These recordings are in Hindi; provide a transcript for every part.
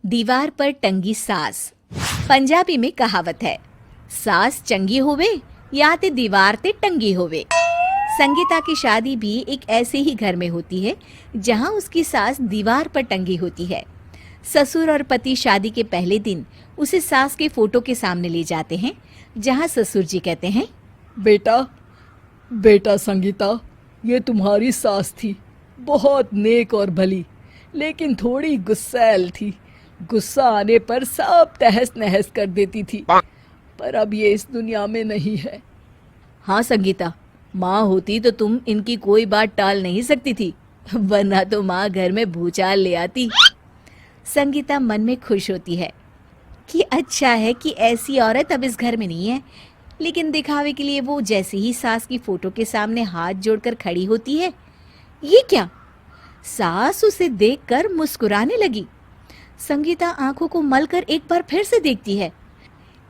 दीवार पर टंगी सास। पंजाबी में कहावत है, सास चंगी होवे या ते दीवार ते टंगी होवे। संगीता की शादी भी एक ऐसे ही घर में होती है जहां उसकी सास दीवार पर टंगी होती है। ससुर और पति शादी के पहले दिन उसे सास के फोटो के सामने ले जाते हैं, जहां ससुर जी कहते हैं, बेटा बेटा संगीता, ये तुम्हारी सास थी, बहुत नेक और भली, लेकिन थोड़ी गुस्सैल थी। गुस्सा आने पर सब तहस नहस कर देती थी, पर अब ये इस दुनिया में नहीं है। हाँ संगीता, माँ होती तो तुम इनकी कोई बात टाल नहीं सकती थी, वरना तो माँ घर में भूचाल ले आती। संगीता मन में खुश होती है कि अच्छा है कि ऐसी औरत अब इस घर में नहीं है, लेकिन दिखावे के लिए वो जैसे ही सास की फोटो के सामने हाथ जोड़कर खड़ी होती है, ये क्या? सास उसे देखकर मुस्कुराने लगी। संगीता आंखों को मलकर एक बार फिर से देखती है,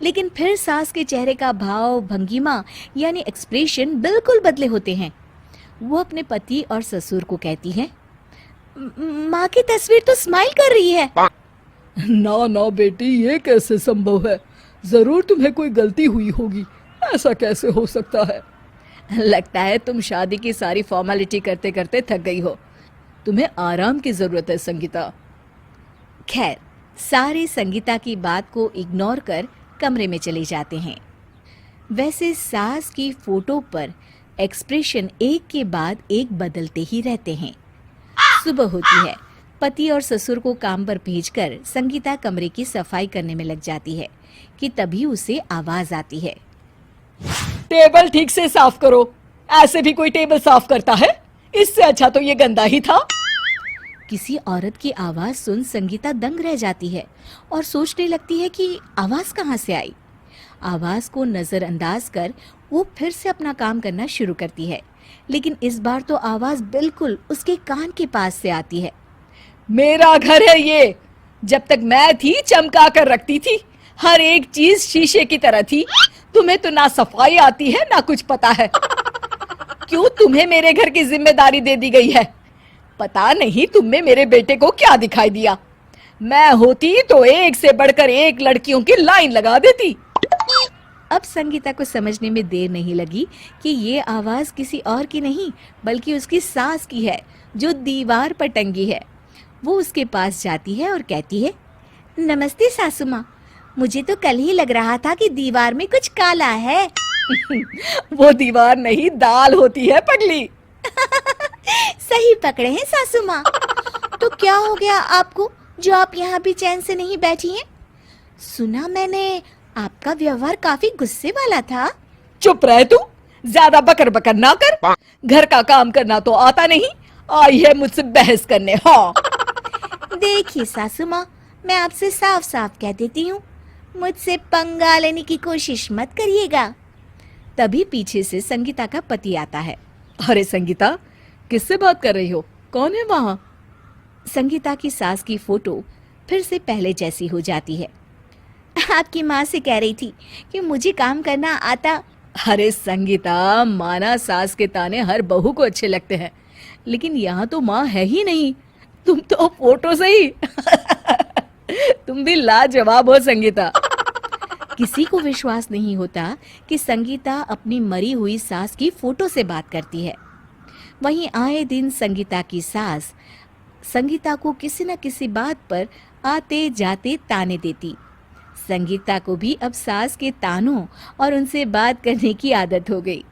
लेकिन फिर सास के चेहरे का भाव, भंगिमा यानी एक्सप्रेशन बिल्कुल बदले होते हैं। वो अपने पति और ससुर को कहती है, माँ की तस्वीर तो स्माइल कर रही है। ना ना बेटी, ये कैसे संभव है? जरूर तुम्हें कोई गलती हुई होगी, ऐसा कैसे हो सकता है? लगता है तुम शादी की सारी फॉर्मेलिटी करते करते थक गई हो, तुम्हें आराम की जरूरत है संगीता। खैर, सारे संगीता की बात को इग्नोर कर कमरे में चले जाते हैं। वैसे सास की फोटो पर एक्सप्रेशन एक के बाद एक बदलते ही रहते हैं। सुबह होती है, पति और ससुर को काम पर भेजकर संगीता कमरे की सफाई करने में लग जाती है कि तभी उसे आवाज आती है, टेबल ठीक से साफ करो। ऐसे भी कोई टेबल साफ करता है? इससे अच्छा तो ये गंदा ही था। किसी औरत की आवाज सुन संगीता दंग रह जाती है और सोचने लगती है कि आवाज कहाँ से आई। आवाज को नजरअंदाज कर वो फिर से अपना काम करना शुरू करती है, लेकिन इस बार तो आवाज बिल्कुल उसके कान के पास से आती है। मेरा घर है ये। जब तक मैं थी चमका कर रखती थी, हर एक चीज शीशे की तरह थी। तुम्हें तो ना सफाई आती है ना कुछ पता है। क्यों तुम्हें मेरे घर की जिम्मेदारी दे दी गई है? पता नहीं तुम में मेरे बेटे को क्या दिखाई दिया। मैं होती तो एक से बढ़कर एक लड़कियों की लाइन लगा देती। अब संगीता को समझने में देर नहीं लगी कि ये आवाज किसी और की नहीं बल्कि उसकी सास की है, जो दीवार पर टंगी है। वो उसके पास जाती है और कहती है, नमस्ते सासू माँ, मुझे तो कल ही लग रहा था कि दीवार में कुछ काला है। वो दीवार नहीं, दाल होती है पगली। सही पकड़े हैं सासू माँ। तो क्या हो गया आपको जो आप यहाँ भी चैन से नहीं बैठी हैं? सुना मैंने आपका व्यवहार काफी गुस्से वाला था। चुप रह तू, ज्यादा बकर बकर ना कर। घर का काम करना तो आता नहीं, आई है मुझसे बहस करने। हाँ देखिए सासू माँ, मैं आपसे साफ साफ कह देती हूँ, मुझसे पंगा लेने की कोशिश मत करिएगा। तभी पीछे से संगीता का पति आता है। अरे संगीता, किससे बात कर रही हो? कौन है वहाँ? संगीता की सास की फोटो फिर से पहले जैसी हो जाती है। आपकी माँ से कह रही थी कि मुझे काम करना आता। अरे संगीता, माना सास के ताने हर बहू को अच्छे लगते हैं, लेकिन यहाँ तो माँ है ही नहीं, तुम तो फोटो से ही। तुम भी लाजवाब हो संगीता। किसी को विश्वास नहीं होता कि संगीता अपनी मरी हुई सास की फोटो से बात करती है। वहीं आए दिन संगीता की सास संगीता को किसी न किसी बात पर आते जाते ताने देती। संगीता को भी अब सास के तानों और उनसे बात करने की आदत हो गई।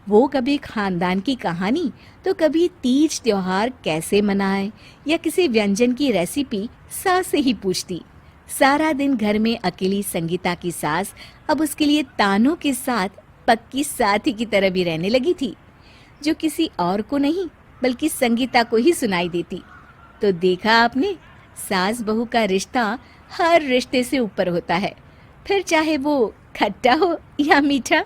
वो कभी खानदान की कहानी तो कभी तीज त्योहार कैसे मनाए या किसी व्यंजन की रेसिपी सास से ही पूछती। सारा दिन घर में अकेली संगीता की सास अब उसके लिए तानों के साथ पक्की साथी की तरह भी रहने लगी थी, जो किसी और को नहीं बल्कि संगीता को ही सुनाई देती। तो देखा आपने, सास बहू का रिश्ता हर रिश्ते से ऊपर होता है, फिर चाहे वो खट्टा हो या मीठा।